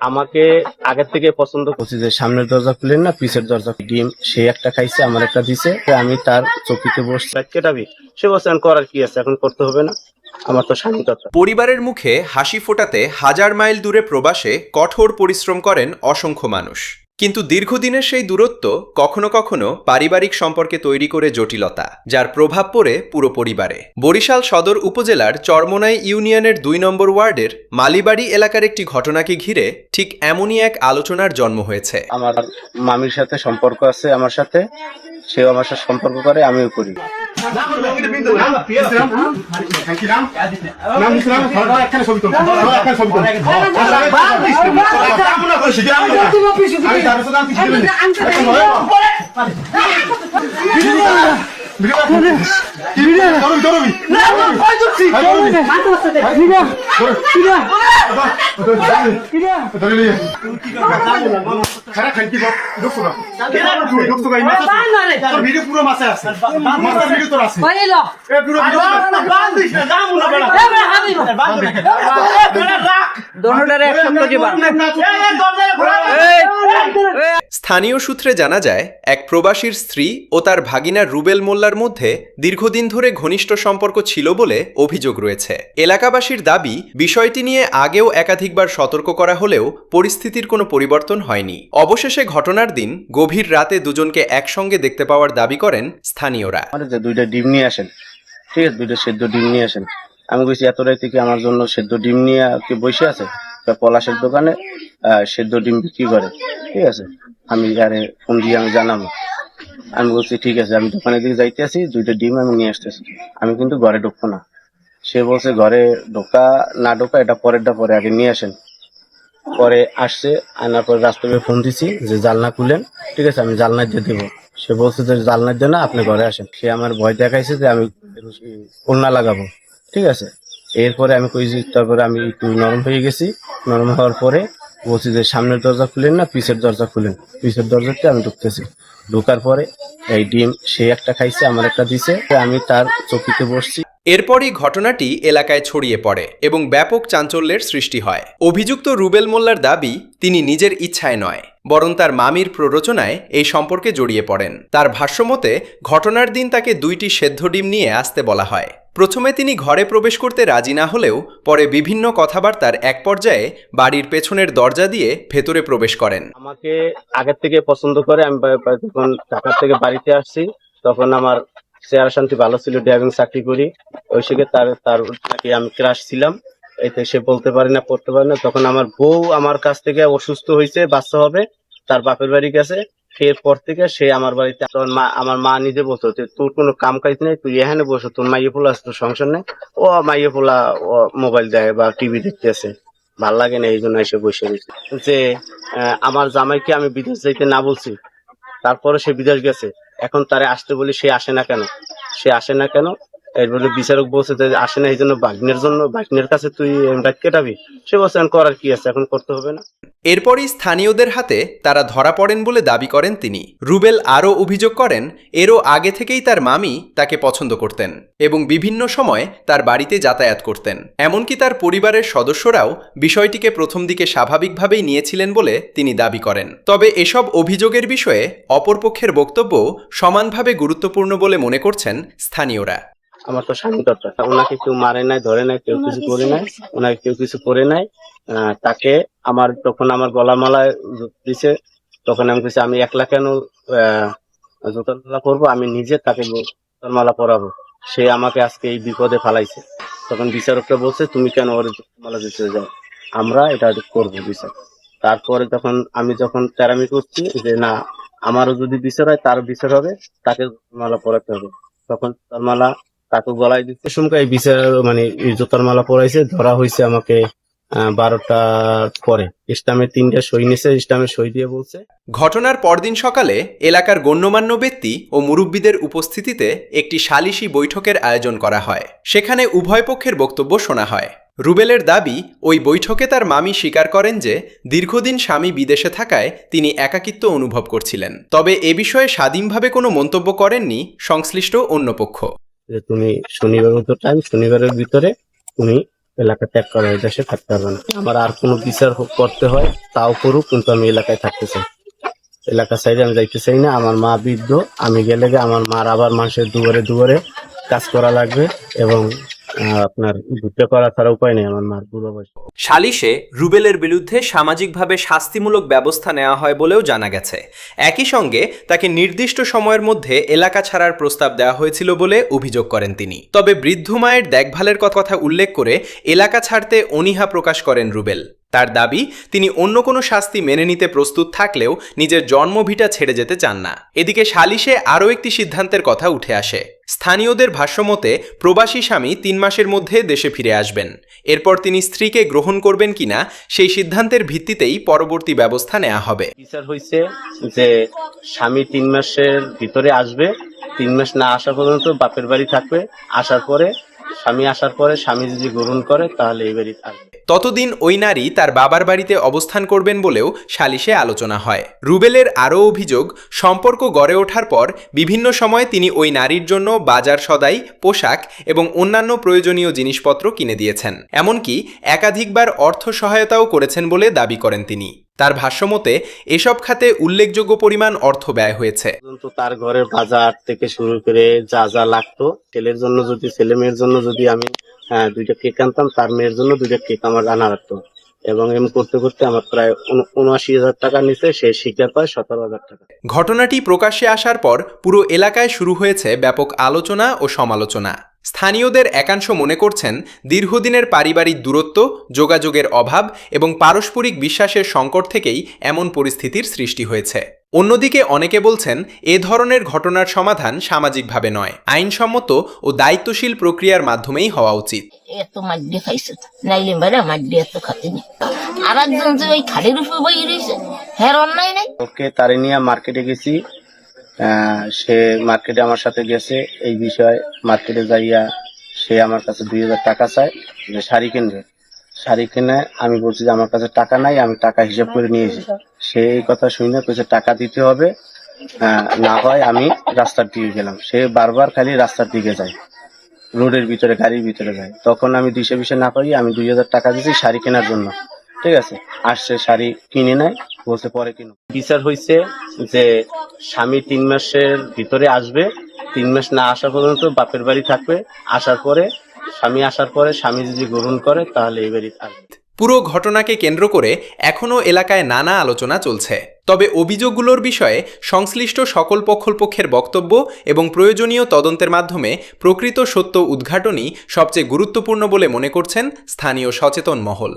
আমাকে আগের থেকে পছন্দ করছি যে সামনের দরজা খুলেন না পিছের দরজা ডিম সে একটা খাইছে আমার একটা দিছে আমি তার চকিতে বসে কেটাবি সে বলছে করার কি আছে এখন করতে হবে না আমার তো স্বাধীনতা। পরিবারের মুখে হাসি ফোটাতে হাজার মাইল দূরে প্রবাসে কঠোর পরিশ্রম করেন অসংখ্য মানুষ, কিন্তু দীর্ঘদিনের সেই দূরত্ব কখনো কখনো পারিবারিক সম্পর্কে তৈরি করে জটিলতা, যার প্রভাব পড়ে পুরো পরিবারে। বরিশাল সদর উপজেলার চরমোনাই ইউনিয়নের ২ নম্বর ওয়ার্ডের মালিবাড়ি এলাকার একটি ঘটনাকে ঘিরে ঠিক এমনই এক আলোচনার জন্ম হয়েছে। আমার মামির সাথে সম্পর্ক আছে, আমার সাথে সেও আমার সাথে সম্পর্ক করে, আমিও করি। স্থানীয় সূত্রে জানা যায়, এক প্রবাসীর স্ত্রী ও তার ভাগিনা রুবেল মোল্লার মধ্যে দীর্ঘদিন ধরে ঘনিষ্ঠ সম্পর্ক ছিল বলে অভিযোগ রয়েছে। এলাকাবাসীর দাবি, বিষয়টি নিয়ে আগেও একাধিকবার সতর্ক করা হলেও পরিস্থিতির কোনো পরিবর্তন হয়নি। অবশেষে ঘটনার দিন গভীর রাতে দুজনকে একসঙ্গে দেখতে পাওয়ার দাবি করেন স্থানীয়রা। দুইটা ডিম নিয়ে আসেন, ঠিক আছে, দুইটা সেদ্ধ ডিম নিয়ে আসেন। আমি বলছি এত রাতে কি আমার জন্য সেদ্ধ ডিম নিয়ে কি বসে আছে? পলাশের দোকানে সেদ্ধ ডিম বিক্রি করে, ঠিক আছে, আমি আরে ফোন দিয়ে আমি জানাবো। আমি বলছি ঠিক আছে, আমি দোকানের দিকে যাইতে আসি, দুইটা ডিম আমি নিয়ে আসতেছি, আমি কিন্তু ঘরে ঢুকবো না। সে বলছে ঘরে ঢোকা না ঢোকা এটা পরেরটা পরে, আগে নিয়ে আসেন। পরে আসছে, আনার পরে রাস্তায় ফোন দিছি যে জালনা খুলেন, ঠিক আছে, আমি জালনা দিয়ে দেবো। সে বলছে যে জালনা দিয়ে না, আপনি ঘরে আসেন। সে আমার ভয় দেখাইছে যে আমি ওড়না লাগাবো, ঠিক আছে। এরপরে আমি কইছি, তারপরে আমি একটু নরম হয়ে গেছি। নরম হওয়ার পরে বলছি যে সামনের দরজা খুলেন না পিছের দরজা খুলেন। পিছের দরজাতে আমি ঢুকতেছি। ঢোকার পরে এই ডিম সে একটা খাইছে, আমার একটা দিছে, আমি তার চকিতে বসছি। এরপরই ঘটনাটি এলাকায় ছড়িয়ে পড়ে এবং ব্যাপক চাঞ্চল্যের সৃষ্টি হয়। অভিযুক্ত রুবেল মোল্লার দাবি, তিনি নিজের ইচ্ছায় নয়, বরং তার মামির প্ররোচনায় এই সম্পর্কে জড়িয়ে পড়েন। তার ভাষ্যমতে, ঘটনার দিন তাকে 2টি সেদ্ধ ডিম নিয়ে আসতে বলা হয়। প্রথমে তিনি ঘরে প্রবেশ করতে রাজি না হলেও পরে বিভিন্ন কথাবার্তার এক পর্যায়ে বাড়ির পেছনের দরজা দিয়ে ভেতরে প্রবেশ করেন। আমাকে আগের থেকে পছন্দ করে। আমি যখন ঢাকা থেকে বাড়িতে আসছি তখন আমার চেহারা শান্তি ভালো ছিল, ড্রাইভিং চাকরি করি। ওই থেকে তার আমি ক্রাশ ছিলাম, এতে সে বলতে পারে না, পড়তে পারে না। তখন আমার বউ আমার কাছ থেকে অসুস্থ হয়েছে, বাচ্চা হবে, তার বাপের বাড়ি গেছে। এরপর থেকে সে আমার বাড়িতে, আমার মা নিজে বলতো যে তোর কোনো কাম কাজ নেই, তুই এখানে বসো, তোর মাইয়ে পোলা আছে, তোর সংসার নেই। ও মাইয়ে পোলা মোবাইল দেখে বা টিভি দেখতেছে, ভাল লাগে না, এই জন্য এসে বসে রয়েছে। যে আমার জামাইকে আমি বিদেশ যাইতে না বলছি, তারপরে সে বিদেশ গেছে, এখন তারে আসতে বলি, সে আসে না কেন? এর বলে বিচারক বলছে যে আসে না, এই জন্য বাগনের কাছে তুই কেটাবি। সে বলছে করার কি আছে, এখন করতে হবে না। এরপরই স্থানীয়দের হাতে তারা ধরা পড়েন বলে দাবি করেন তিনি। রুবেল আরও অভিযোগ করেন, এরও আগে থেকেই তার মামি তাকে পছন্দ করতেন এবং বিভিন্ন সময় তার বাড়িতে যাতায়াত করতেন। এমনকি তার পরিবারের সদস্যরাও বিষয়টিকে প্রথম দিকে স্বাভাবিকভাবেই নিয়েছিলেন বলে তিনি দাবি করেন। তবে এসব অভিযোগের বিষয়ে অপরপক্ষের বক্তব্য সমানভাবে গুরুত্বপূর্ণ বলে মনে করছেন স্থানীয়রা। আমার তো স্বাধীনতা, ওনাকে কেউ মারে নাই, ধরে নাই, কেউ কিছু করে নাই, ওনাকে কেউ কিছু করে নাই। তাকে তখন আমার গলামালা দিছে, তখন আমি বলছি আমি একলা কেন জুতার মালা করবো, আমি নিজে তাকে জুতার মালা পরাবো। সে আমাকে আজকে এই বিপদে ফালাইছে। তখন বিচারকটা বলছে তুমি কেন ওর জুতার মালা দিতে যাও, আমরা এটা করবো বিচার। তারপরে তখন আমি তেরামি করছি যে না, আমারও যদি বিচার হয় তারও বিচার হবে, তাকে মালা পরাতে হবে। তখন জুতার মালা তাকে গলায় দিতে সময় এই বিচার জুতার মালা পরাইছে। ধরা হয়েছে আমাকে 12টার পরে। ইসলামের 3টা সই নিয়েছে, ইসলামের সই দিয়ে বলছে। ঘটনার পরদিন সকালে এলাকার গণ্যমান্য ব্যক্তি ও মুরব্বীদের উপস্থিতিতে একটি সালিশি বৈঠকের আয়োজন করা হয়। সেখানে উভয় পক্ষের বক্তব্য শোনা হয়। রুবেলের দাবি, ওই বৈঠকে তার মামি স্বীকার করেন যে দীর্ঘদিন স্বামী বিদেশে থাকায় তিনি একাকিত্ব অনুভব করছিলেন। তবে এ বিষয়ে স্বাধীনভাবে কোনো মন্তব্য করেননি সংশ্লিষ্ট অন্য পক্ষ। যে তুমি শনিবারের মতো টাইম, শনিবারের ভিতরে তুমি এলাকা ত্যাগ করা, এই দেশে থাকতে পারবে না। আমার আর কোনো বিচার করতে হয় তাও করুক, কিন্তু আমি এলাকায় থাকতে চাই। এলাকা সাইডে আমি যাইতে চাই না। আমার মা বৃদ্ধ, আমি গেলে আমার মার আবার মানুষের দুয়ারে দুয়ারে কাজ করা লাগবে, এবং আপনার ভিক্ষা করা ছাড়া উপায় নেই। আমার মার বুড়ো বয়স। সালিশে রুবেলের বিরুদ্ধে সামাজিকভাবে শাস্তিমূলক ব্যবস্থা নেওয়া হয় বলেও জানা গেছে। একই সঙ্গে তাকে নির্দিষ্ট সময়ের মধ্যে এলাকা ছাড়ার প্রস্তাব দেওয়া হয়েছিল বলে অভিযোগ করেন তিনি। তবে বৃদ্ধ মায়ের দেখভালের কথা উল্লেখ করে এলাকা ছাড়তে অনীহা প্রকাশ করেন রুবেল। তার দাবি, তিনি অন্য কোনো শাস্তি মেনে নিতে প্রস্তুত থাকলেও নিজের জন্মভিটা ছেড়ে যেতে চান না। এদিকে সালিশে আরও একটি সিদ্ধান্তের কথা উঠে আসে। স্থানীয়দের ভাষ্যমতে প্রবাসী স্বামী 3 মাসের মধ্যে দেশে ফিরে আসবেন। এরপর তিনি স্ত্রীকে গ্রহণ করবেন কিনা সেই সিদ্ধান্তের ভিত্তিতেই পরবর্তী ব্যবস্থা নেওয়া হবে। বিচার হয়েছে যে স্বামী 3 মাসের ভিতরে আসবে, 3 মাস না আসা পর্যন্ত বাপের বাড়ি থাকবে। স্বামী আসার পরে স্বামী যদি গ্রহণ করে তাহলে এই বাড়ি আসবে। ততদিন ওই নারী তার বাবার বাড়িতে অবস্থান করবেন বলেও সালিশে আলোচনা হয়। রুবেলের আরও অভিযোগ, সম্পর্ক গড়ে ওঠার পর বিভিন্ন সময় তিনি ওই নারীর জন্য বাজার সদাই, পোশাক এবং অন্যান্য প্রয়োজনীয় জিনিসপত্র কিনে দিয়েছেন। এমনকি একাধিকবার অর্থ সহায়তাও করেছেন বলে দাবি করেন তিনি। তার ভাষ্যমতে এসব খাতে উল্লেখযোগ্য পরিমাণ অর্থ ব্যয় হয়েছে। তার ঘরের বাজার থেকে শুরু করে যা যা লাগতো, ছেলে মেয়ের জন্য যদি আমি 2টা কেক আনতাম, তার মেয়ের জন্য 2টা কেক আমার আনা রাখতো, এবং এমন করতে করতে আমার প্রায় 79,000 টাকা নিচে, সে শিকার পায় 17,000 টাকা। ঘটনাটি প্রকাশ্যে আসার পর পুরো এলাকায় শুরু হয়েছে ব্যাপক আলোচনা ও সমালোচনা। স্থানীয়দের একাংশ মনে করছেন, দীর্ঘদিনের পারিবারিক দূরত্ব, যোগাযোগের অভাব এবং পারস্পরিক বিশ্বাসের সংকট থেকেই এমন পরিস্থিতির সৃষ্টি হয়েছে। অন্যদিকে অনেকে বলছেন, এ ধরনের ঘটনার সমাধান সামাজিকভাবে নয়, আইনসম্মত ও দায়িত্বশীল প্রক্রিয়ার মাধ্যমেই হওয়া উচিত। এত মাড্ডি খাইছে, নাইলে বেড়া মাড্ডি এত খাতেনি। আর একজন যে ওই খাড়ির উপর বই রয়েছে, হ্যাঁ অন্যায় নাই। ওকে তারে নিয়ে মার্কেটে গেছি, সে মার্কেটে আমার সাথে গেছে। এই বিষয়ে মার্কেটে যাইয়া সে আমার কাছে 2,000 টাকা চায় যে শাড়ি কিনবে। শাড়ি কিনে আমি বলছি যে আমার কাছে টাকা নাই, আমি টাকা হিসাব করে নিয়েছি। সে এই কথা শুনে কইছে টাকা দিতে হবে, না হয় আমি রাস্তার দিকে গেলাম। সে বারবার খালি রাস্তার দিকে যায়, রোডের ভিতরে, গাড়ির ভিতরে যায়। তখন আমি দিশে বিশে না পাই, আমি 2,000 টাকা দিয়েছি শাড়ি কেনার জন্য। ঠিক আছে, আসছে শাড়ি কিনে নেয়, বলছে পরে কিনো। বিচার হয়েছে যে স্বামী 3 মাসের ভিতরে আসবে, 3 মাস না আসা পর্যন্ত বাপের বাড়ি থাকবে। স্বামী আসার পরে স্বামী যদি গ্রহণ করে তাহলে এই বাড়ি আসবে। পুরো ঘটনাকে কেন্দ্র করে এখনও এলাকায় নানা আলোচনা চলছে। তবে অভিযোগগুলোর বিষয়ে সংশ্লিষ্ট সকল পক্ষের বক্তব্য এবং প্রয়োজনীয় তদন্তের মাধ্যমে প্রকৃত সত্য উদ্ঘাটনই সবচেয়ে গুরুত্বপূর্ণ বলে মনে করছেন স্থানীয় সচেতন মহল।